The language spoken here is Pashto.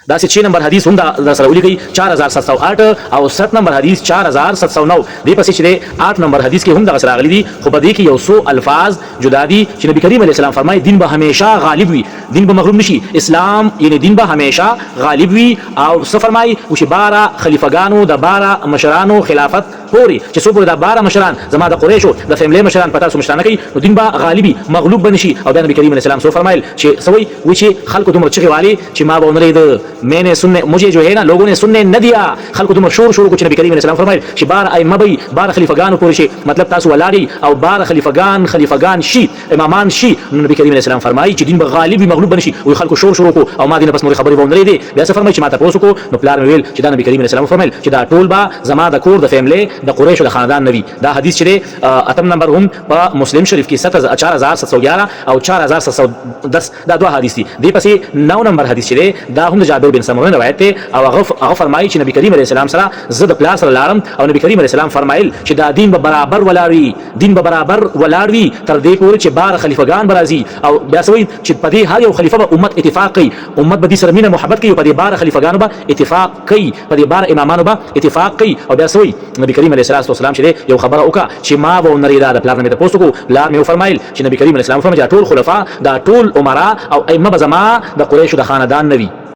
دا 6 نمبر حدیث هم دا سره ولیکي 4708 او 7 نمبر حدیث 4709 دی پسې چې 8 نمبر حدیث کې هم دا سره غلي دي خو په دې کې یو څو الفاظ جدا دي چې نبی کریم علیه السلام فرمایي دین به همیشه غالب وي دین به مغلوب نشي اسلام یعنی دین به همیشه غالب وي او څه فرمایي چې 12 خلیفګانو د 12 مشرانو خلافت پوري چې څو پوري د 12 مشران زما د قریشو د فیملی مشران پتا سو مشران کوي نو دین به غالبي مغلوب بنشي او د نبی کریم علیه السلام سو فرمایل چې سوي و چې خلکو دومره چغي والی چې ما به ونري د میں نے سننے مجھے جو ہے نا لوگوں نے سننے نہ دیا خلکو دومره شور کو چې نبی کریم علیه السلام فرمایل چې 12 ائمه به 12 خلیفګانو پوري شي مطلب تاسو ولاړی او 12 خلیفګان شي امامان شي نبی کریم علیه السلام فرمایي چې دین به غالبي مغلوب بنشي او خلکو شور کو او ما دینه پس مور خبري ونري دي بیا څه فرمایي چې ما تاسو کو نو پلار ویل چې دا نبی کریم علیه السلام فرمایل چې دا ټول با زما د کور د فیملی د قریش د خاندان نبی دا حدیث چې اتم نمبر هم په مسلم شریف کې 4711 او 4710 دا دوه حدیث دي دی پسې 9 نمبر حدیث چې دا هم د جابر بن سمره روایت ته او هغه فرمایي چې نبی کریم علیه السلام سره زد پلاس سره لارم او نبی کریم علیه السلام فرمایل چې دا دین به برابر ولاړوي دین به برابر ولاړوي تر دې پورې چې 12 خلیفګان برازي او بیا سوي چې په دې هر یو خلیفہ به امت اتفاق کوي امت به دې سره مینه محبت کوي په دې 12 خلیفګانو به اتفاق کوي په دې 12 امامانو به اتفاق کوي او بیا سوي نبی کریم علیه السلام چې یو خبره وکړه چې ما به نری دا پلان مې تاسو کو پلان مې فرمایل چې نبی کریم علیه السلام فرمایي ټول خلفا دا ټول عمرا او ائمه بزما د قریش د خاندان نبی